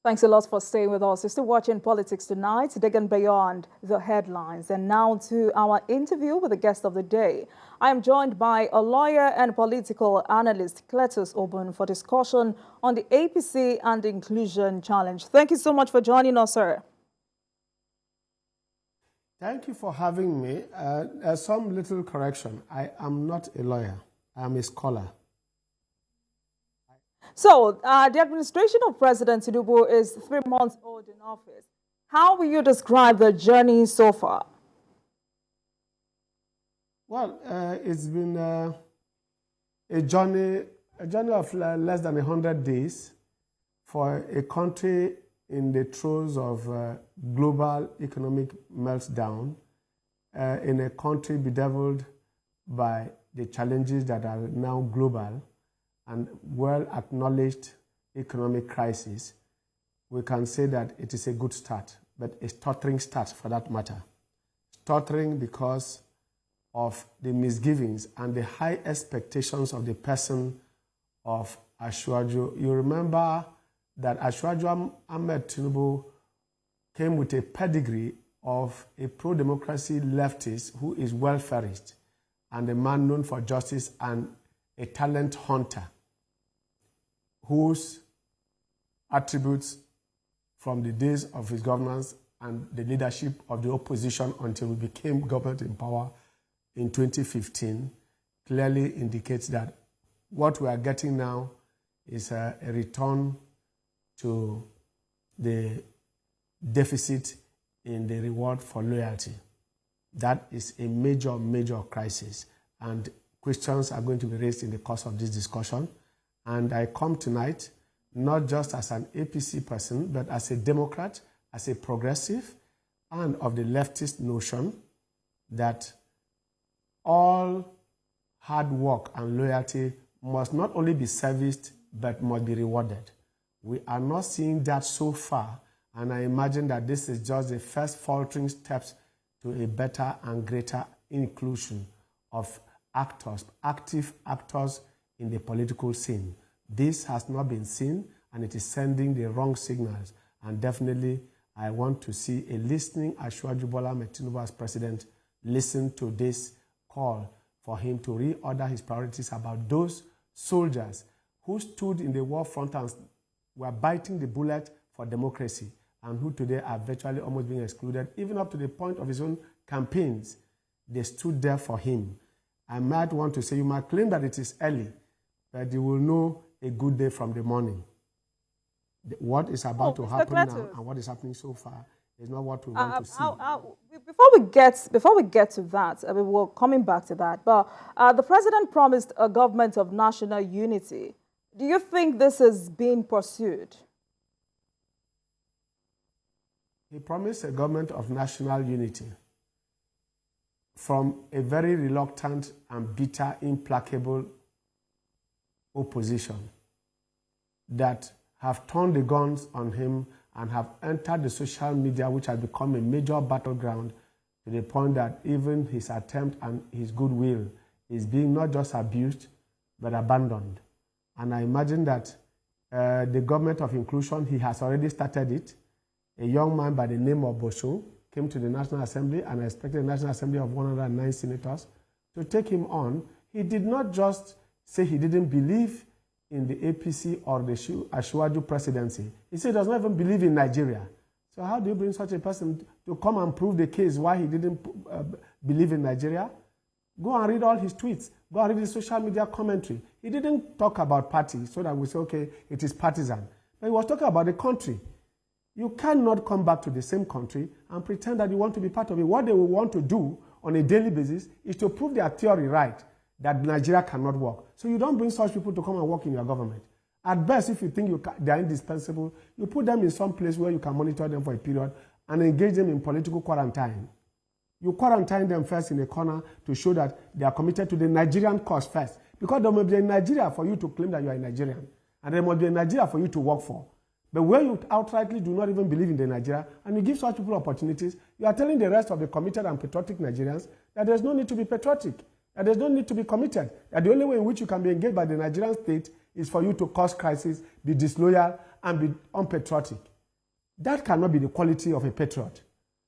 Thanks a lot for staying with us. You're still watching Politics Tonight, digging beyond the headlines. And now to our interview with the guest of the day. I am joined by a lawyer and political analyst, Cletus Obun, for discussion on the APC and Inclusion Challenge. Thank you so much for joining us, sir. Thank you for having me. Some little correction. I am not a lawyer. I am a scholar. So, the administration of President Tinubu is 3 months old in office. How will you describe the journey so far? Well, it's been a journey of less than 100 days for a country in the throes of global economic meltdown, in a country bedeviled by the challenges that are now global and well-acknowledged economic crisis. We can say that it is a good start, but a stuttering start for that matter. Stuttering because of the misgivings and the high expectations of the person of Asiwaju. You remember that Asiwaju Ahmed Tinubu came with a pedigree of a pro-democracy leftist who is well-furnished and a man known for justice and a talent hunter, whose attributes from the days of his governance and the leadership of the opposition until we became government in power in 2015 clearly indicates that what we are getting now is a return to the deficit in the reward for loyalty. That is a major, major crisis, and questions are going to be raised in the course of this discussion. And I come tonight not just as an APC person, but as a Democrat, as a progressive, and of the leftist notion that all hard work and loyalty must not only be serviced, but must be rewarded. We are not seeing that so far, and I imagine that this is just the first faltering steps to a better and greater inclusion of actors, active actors in the political scene. This has not been seen, and it is sending the wrong signals. And definitely, I want to see a listening Asiwaju Bola Ahmed Tinubu as president listen to this call for him to reorder his priorities about those soldiers who stood in the war front and were biting the bullet for democracy, and who today are virtually almost being excluded, even up to the point of his own campaigns. They stood there for him. I might want to say, you might claim that it is early, but you will know a good day from the morning. What is about to happen now and what is happening so far is not what we want to see. Before we get to that, I mean, we're coming back to that, but the president promised a government of national unity. Do you think this is being pursued? He promised a government of national unity from a very reluctant and bitter, implacable opposition that have turned the guns on him and have entered the social media, which has become a major battleground, to the point that even his attempt and his goodwill is being not just abused, but abandoned. And I imagine that the government of inclusion, he has already started it. A young man by the name of Obun came to the National Assembly, and I expected the National Assembly of 109 senators to take him on. He did not just say he didn't believe in the APC or the Asiwaju presidency. He said he does not even believe in Nigeria. So how do you bring such a person to come and prove the case why he didn't believe in Nigeria? Go and read all his tweets. Go and read his social media commentary. He didn't talk about party so that we say, okay, it is partisan. But he was talking about the country. You cannot come back to the same country and pretend that you want to be part of it. What they will want to do on a daily basis is to prove their theory right, that Nigeria cannot work. So you don't bring such people to come and work in your government. At best, if you think they are indispensable, you put them in some place where you can monitor them for a period and engage them in political quarantine. You quarantine them first in a corner to show that they are committed to the Nigerian cause first. Because there must be a Nigeria for you to claim that you are a Nigerian. And there must be a Nigeria for you to work for. But where you outrightly do not even believe in the Nigeria, and you give such people opportunities, you are telling the rest of the committed and patriotic Nigerians that there's no need to be patriotic, that there's no need to be committed, that the only way in which you can be engaged by the Nigerian state is for you to cause crisis, be disloyal, and be unpatriotic. That cannot be the quality of a patriot.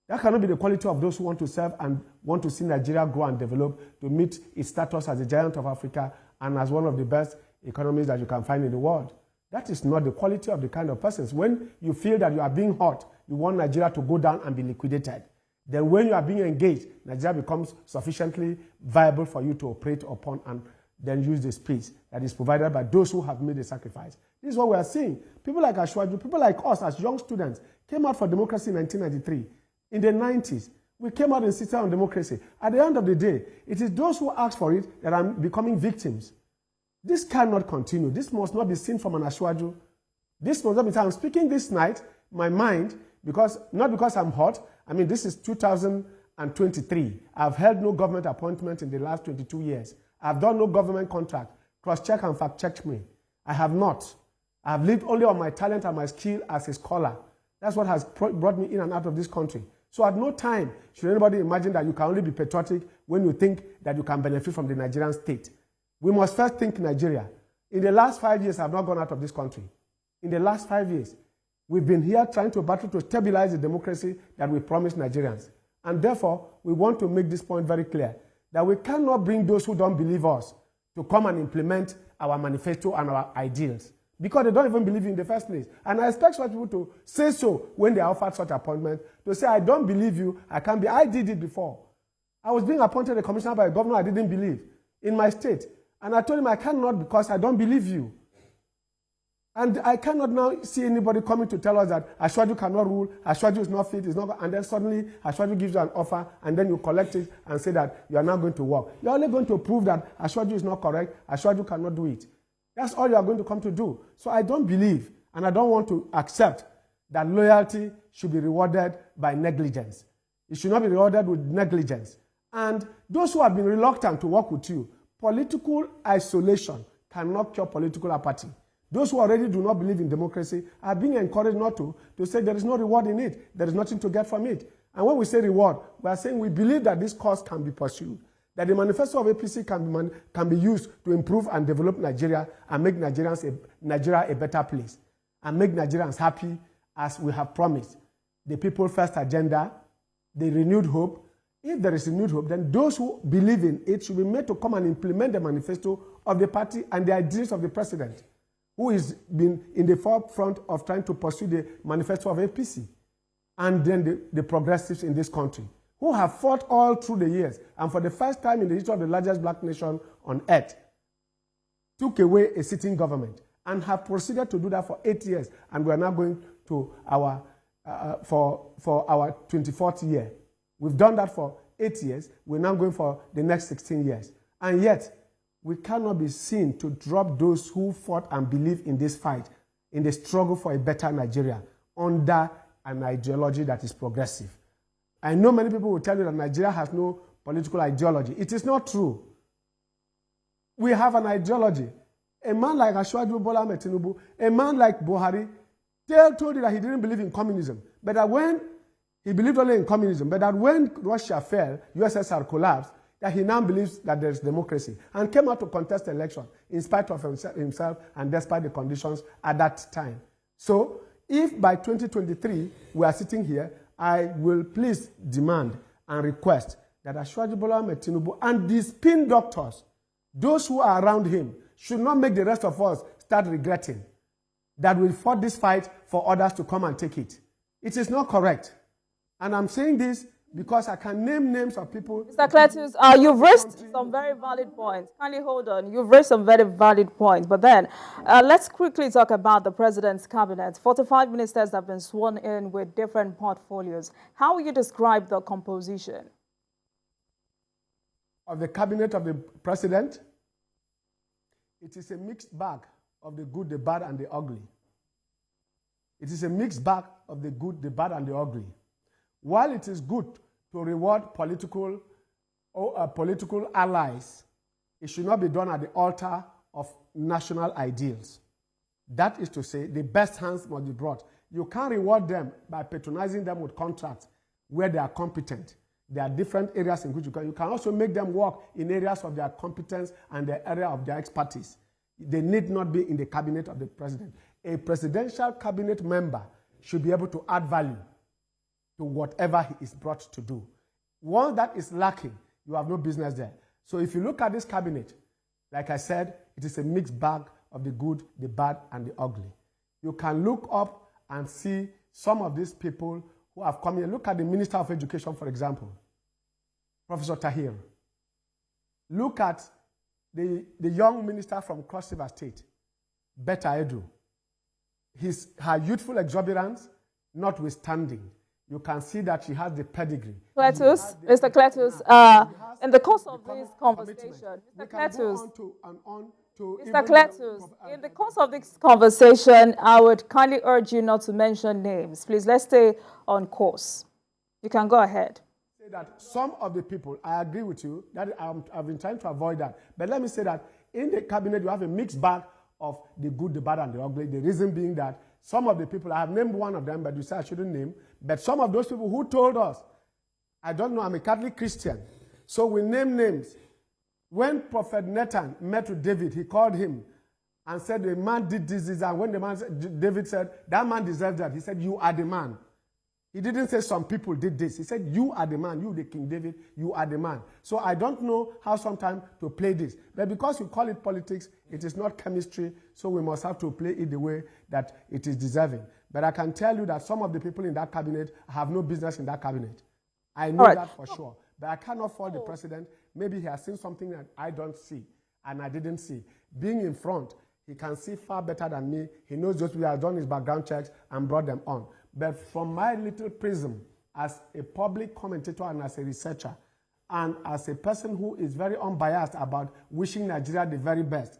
That cannot be the quality of those who want to serve and want to see Nigeria grow and develop to meet its status as a giant of Africa and as one of the best economies that you can find in the world. That is not the quality of the kind of persons. When you feel that you are being hurt, you want Nigeria to go down and be liquidated. Then when you are being engaged, Nigeria becomes sufficiently viable for you to operate upon and then use the space that is provided by those who have made the sacrifice. This is what we are seeing. People like Ashwaju, people like us as young students came out for democracy in 1993. In the 90s, we came out and insisted on democracy. At the end of the day, it is those who ask for it that are becoming victims. This cannot continue. This must not be seen from an Ashwaju. This must not be. I'm speaking this night, my mind, not because I'm hot. I mean, this is 2023. I've held no government appointment in the last 22 years. I've done no government contract. Cross-check and fact-check me. I have not. I've lived only on my talent and my skill as a scholar. That's what has brought me in and out of this country. So at no time should anybody imagine that you can only be patriotic when you think that you can benefit from the Nigerian state. We must first think Nigeria. In the last 5 years, I've not gone out of this country. In the last 5 years, we've been here trying to battle to stabilize the democracy that we promised Nigerians. And therefore, we want to make this point very clear, that we cannot bring those who don't believe us to come and implement our manifesto and our ideals, because they don't even believe in the first place. And I expect such people to say so when they are offered such appointment, to say, I don't believe you, I can't be. I did it before. I was being appointed a commissioner by a governor I didn't believe in my state. And I told him I cannot because I don't believe you. And I cannot now see anybody coming to tell us that Ashwaju cannot rule, Ashwaju is not fit, and then suddenly Ashwaju gives you an offer, and then you collect it and say that you are not going to work. You're only going to prove that Ashwaju is not correct, Ashwaju cannot do it. That's all you are going to come to do. So I don't believe, and I don't want to accept that loyalty should be rewarded by negligence. It should not be rewarded with negligence. And those who have been reluctant to work with you, political isolation cannot cure political apathy. Those who already do not believe in democracy are being encouraged not to say there is no reward in it. There is nothing to get from it. And when we say reward, we are saying we believe that this cause can be pursued, that the manifesto of APC can be used to improve and develop Nigeria and make Nigeria a better place and make Nigerians happy as we have promised. The People First agenda, the renewed hope. If there is renewed hope, then those who believe in it should be made to come and implement the manifesto of the party and the ideas of the president, who has been in the forefront of trying to pursue the manifesto of APC, and then the progressives in this country, who have fought all through the years, and for the first time in the history of the largest black nation on earth, took away a sitting government, and have proceeded to do that for 8 years, and we are now going to our, for our 24th year. We've done that for 8 years, we're now going for the next 16 years. And yet, we cannot be seen to drop those who fought and believe in this fight, in the struggle for a better Nigeria, under an ideology that is progressive. I know many people will tell you that Nigeria has no political ideology. It is not true. We have an ideology. A man like Ashwaju Bola Ahmed Tinubu, a man like Buhari, told you that he didn't believe in communism, but that when he believed only in communism, but that when Russia fell, USSR collapsed, that he now believes that there is democracy, and came out to contest the election in spite of himself and despite the conditions at that time. So, if by 2023 we are sitting here, I will please demand and request that Ashwaju Bola Ahmed Tinubu and the spin doctors, those who are around him, should not make the rest of us start regretting that we fought this fight for others to come and take it. It is not correct. And I'm saying this because I can name names of people. Mr. Cletus, you've raised some very valid points. Kindly hold on. You've raised some very valid points. But then, let's quickly talk about the president's cabinet. 45 ministers have been sworn in with different portfolios. How will you describe the composition of the cabinet of the president? It is a mixed bag of the good, the bad, and the ugly. It is a mixed bag of the good, the bad, and the ugly. While it is good to reward political allies, it should not be done at the altar of national ideals. That is to say, the best hands must be brought. You can't reward them by patronizing them with contracts where they are competent. There are different areas in which you can also make them work in areas of their competence and the area of their expertise. They need not be in the cabinet of the president. A presidential cabinet member should be able to add value to whatever he is brought to do. Once that is lacking, you have no business there. So if you look at this cabinet, like I said, it is a mixed bag of the good, the bad, and the ugly. You can look up and see some of these people who have come here. Look at the Minister of Education, for example, Professor Tahir. Look at the young minister from Cross River State, Betta Edu. Her youthful exuberance notwithstanding, you can see that she has the pedigree. Cletus, Mr. Cletus, in the course of this conversation, Mr. Cletus, in the course of this conversation, I would kindly urge you not to mention names. Please, let's stay on course. You can go ahead. Say that some of the people, I agree with you, that I've been trying to avoid that. But let me say that in the cabinet, you have a mixed bag of the good, the bad, and the ugly. The reason being that some of the people, I have named one of them, but you say I shouldn't name, but some of those people who told us, I don't know, I'm a Catholic Christian, so we name names. When Prophet Nathan met with David, he called him and said, the man did this, and when the man said, David said, that man deserves that. He said, you are the man. He didn't say some people did this. He said, you are the man. You, the King David, you are the man. So I don't know how sometimes to play this. But because you call it politics, it is not chemistry, so we must have to play it the way that it is deserving. But I can tell you that some of the people in that cabinet have no business in that cabinet. I know that for sure. But I cannot fault the president. Maybe he has seen something that I don't see, and I didn't see. Being in front, he can see far better than me. He knows those people have done his background checks and brought them on. But from my little prism, as a public commentator and as a researcher, and as a person who is very unbiased about wishing Nigeria the very best,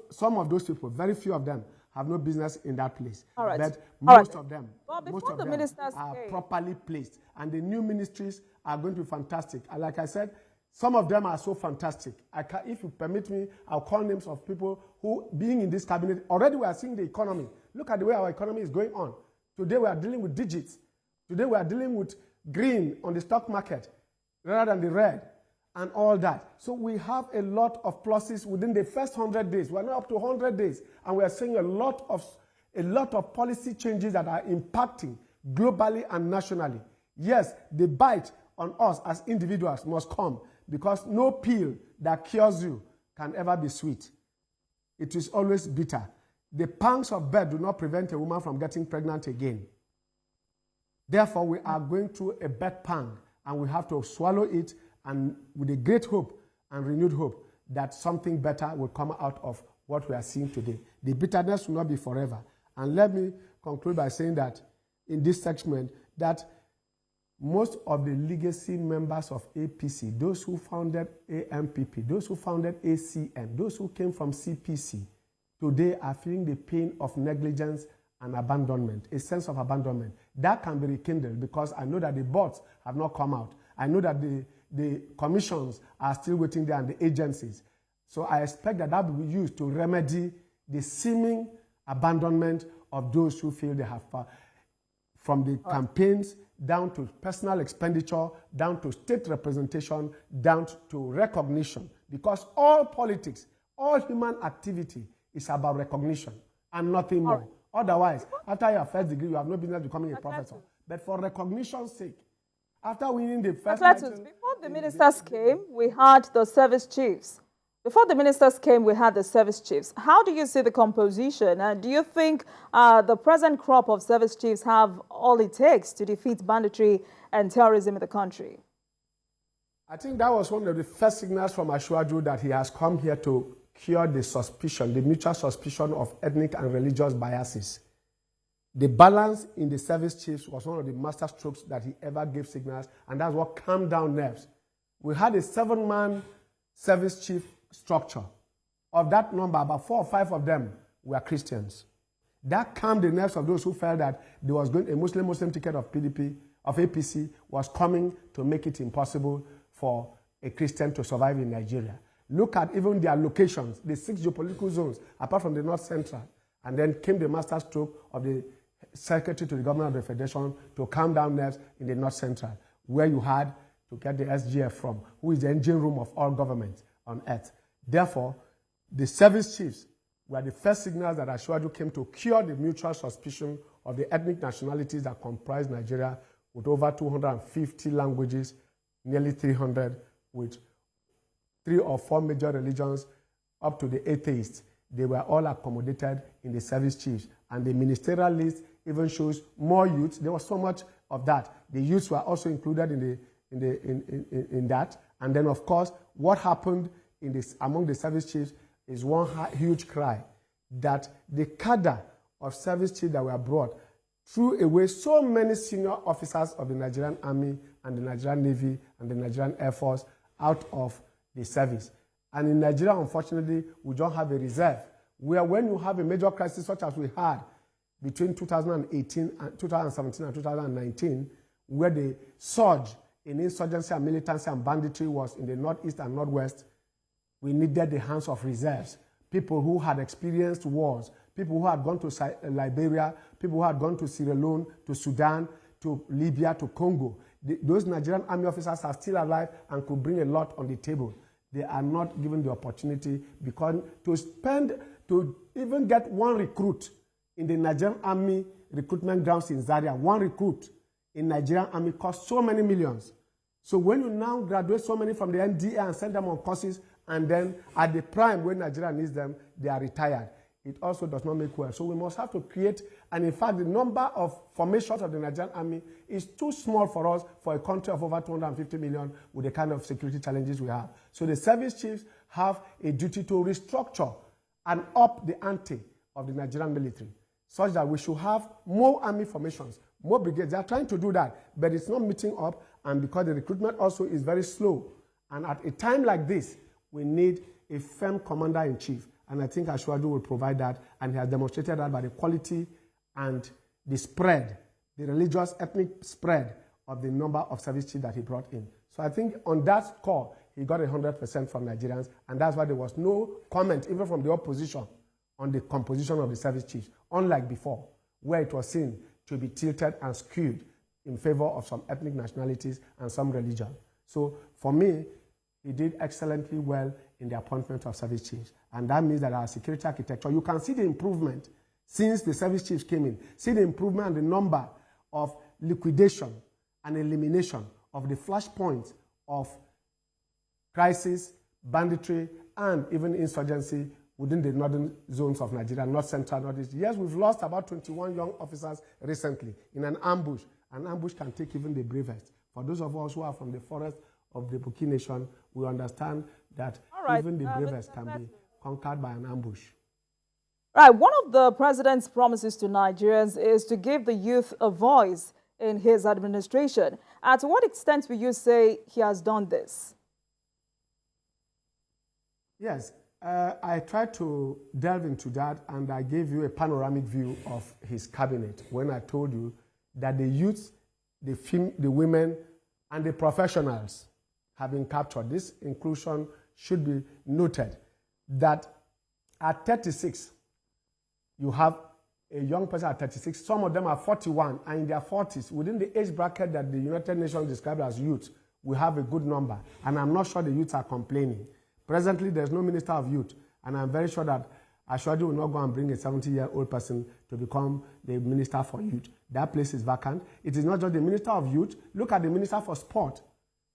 some of those people, very few of them, have no business in that place. But most of them, are properly placed. And the new ministries are going to be fantastic. And like I said, some of them are so fantastic. If you permit me, I'll call names of people who, being in this cabinet, already we are seeing the economy. Look at the way our economy is going on. Today we are dealing with digits. Today we are dealing with green on the stock market rather than the red and all that. So we have a lot of pluses within the first 100 days. We are now up to 100 days, and we are seeing a lot of policy changes that are impacting globally and nationally. Yes, the bite on us as individuals must come, because no pill that cures you can ever be sweet. It is always bitter. The pangs of birth do not prevent a woman from getting pregnant again. Therefore, we are going through a birth pang, and we have to swallow it, and with a great hope and renewed hope that something better will come out of what we are seeing today. The bitterness will not be forever. And let me conclude by saying that in this segment, that most of the legacy members of APC, those who founded AMPP, those who founded ACN, those who came from CPC, today are feeling the pain of negligence and abandonment, a sense of abandonment. That can be rekindled, because I know that the boards have not come out. I know that the commissions are still waiting there, and the agencies. So I expect that will be used to remedy the seeming abandonment of those who feel they have power. From the campaigns, down to personal expenditure, down to state representation, down to recognition. Because all politics, all human activity is about recognition and nothing more. Otherwise, after your first degree, you have no business becoming a professor. But for recognition's sake, after winning the first election, before the ministers came, we had the service chiefs. How do you see the composition? And do you think the present crop of service chiefs have all it takes to defeat banditry and terrorism in the country? I think that was one of the first signals from Ashwaju that he has come here to cure the suspicion, the mutual suspicion of ethnic and religious biases. The balance in the service chiefs was one of the master strokes that he ever gave signals, and that's what calmed down nerves. We had a 7-man service chief structure. Of that number, about 4 or 5 of them were Christians. That calmed the nerves of those who felt that there was going a Muslim ticket of APC was coming to make it impossible for a Christian to survive in Nigeria. Look at even their locations, the 6 geopolitical zones, apart from the North Central. And then came the master stroke of the Secretary to the Government of the Federation to calm down nerves in the North Central, where you had to get the SGF from, who is the engine room of all governments on earth. Therefore, the service chiefs were the first signals that Ashwaju came to cure the mutual suspicion of the ethnic nationalities that comprise Nigeria, with over 250 languages, nearly 300, with 3 or 4 major religions, up to the atheists. They were all accommodated in the service chiefs. And the ministerial list even shows more youths. There was so much of that. The youths were also included in that. And then, of course, what happened among the service chiefs is one huge cry that the cadre of service chiefs that were brought threw away so many senior officers of the Nigerian Army and the Nigerian Navy and the Nigerian Air Force out of the service. And in Nigeria, unfortunately, we don't have a reserve, where when you have a major crisis such as we had between 2017 and 2019, where the surge in insurgency and militancy and banditry was in the northeast and northwest, we needed the hands of reserves, people who had experienced wars, people who had gone to Liberia, people who had gone to Sierra Leone, to Sudan, to Libya, to Congo. Those Nigerian army officers are still alive and could bring a lot on the table. They are not given the opportunity because to even get one recruit in the Nigerian Army recruitment grounds in Zaria, one recruit in Nigerian Army costs so many millions. So when you now graduate so many from the NDA and send them on courses, and then at the prime when Nigeria needs them, they are retired, it also does not make well. So we must have to create, and in fact, the number of formations of the Nigerian Army is too small for us, for a country of over 250 million with the kind of security challenges we have. So the service chiefs have a duty to restructure and up the ante of the Nigerian military, such that we should have more army formations, more brigades. They are trying to do that, but it's not meeting up, and because the recruitment also is very slow. And at a time like this, we need a firm commander-in-chief. And I think Ashwaju will provide that, and he has demonstrated that by the quality and the spread, the religious, ethnic spread of the number of service chiefs that he brought in. So I think on that score, he got 100% from Nigerians, and that's why there was no comment, even from the opposition, on the composition of the service chiefs, unlike before, where it was seen to be tilted and skewed in favor of some ethnic nationalities and some religion. So for me, he did excellently well in the appointment of service chiefs. And that means that our security architecture, you can see the improvement since the service chiefs came in. See the improvement in the number of liquidation and elimination of the flashpoints of crisis, banditry, and even insurgency within the northern zones of Nigeria, north central, northeast. Yes, we've lost about 21 young officers recently in an ambush. An ambush can take even the bravest. For those of us who are from the forest of the Buki nation, we understand that even the bravest can be conquered by an ambush. Right. One of the president's promises to Nigerians is to give the youth a voice in his administration. To what extent will you say he has done this? Yes, I tried to delve into that, and I gave you a panoramic view of his cabinet when I told you that the youth, the women, and the professionals have been captured. This inclusion should be noted that at 36, you have a young person at 36, some of them are 41 and in their 40s, within the age bracket that the United Nations described as youth, we have a good number. And I'm not sure the youths are complaining. Presently, there's no Minister of Youth, and I'm very sure that Ashwaju will not go and bring a 70-year-old person to become the Minister for Youth. That place is vacant. It is not just the Minister of Youth. Look at the Minister for Sport.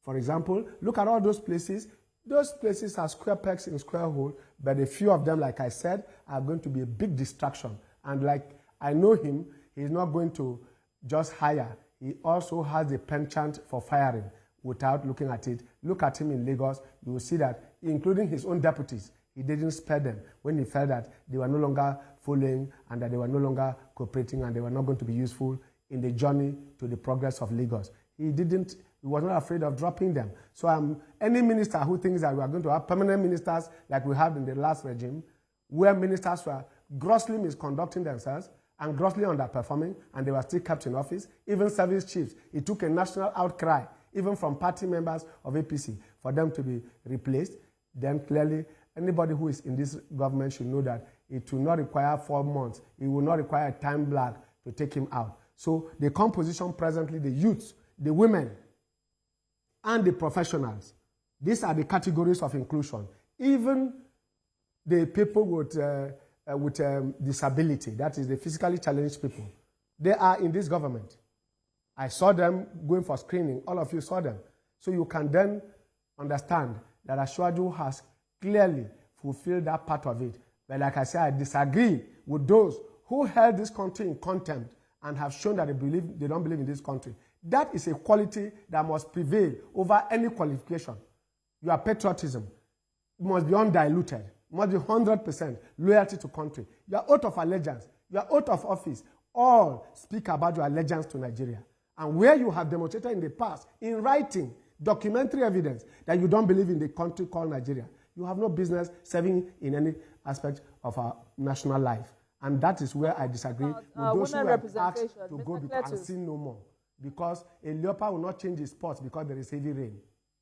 For example, look at all those places. Those places are square pegs in square holes, but a few of them, like I said, are going to be a big distraction. And like I know him, he's not going to just hire. He also has the penchant for firing without looking at it. Look at him in Lagos. You will see that, including his own deputies, he didn't spare them when he felt that they were no longer following and that they were no longer cooperating and they were not going to be useful in the journey to the progress of Lagos. He was not afraid of dropping them. So any minister who thinks that we are going to have permanent ministers like we had in the last regime, where ministers were grossly misconducting themselves and grossly underperforming, and they were still kept in office, even service chiefs, it took a national outcry, even from party members of APC, for them to be replaced, then clearly anybody who is in this government should know that it will not require 4 months. It will not require a time lag to take him out. So the composition presently, the youths, the women, and the professionals, these are the categories of inclusion. Even the people with with disability, that is the physically challenged people, they are in this government. I saw them going for screening. All of you saw them. So you can then understand that Ashwaju has clearly fulfilled that part of it. But like I said, I disagree with those who held this country in contempt and have shown that they don't believe in this country. That is a quality that must prevail over any qualification. Your patriotism must be undiluted, must be 100% loyalty to country. Your oath of allegiance, your oath of office, all speak about your allegiance to Nigeria. And where you have demonstrated in the past, in writing, documentary evidence that you don't believe in the country called Nigeria, you have no business serving in any aspect of our national life. And that is where I disagree with those who have asked to go and sin no more. Because a leopard will not change his spots because there is heavy rain.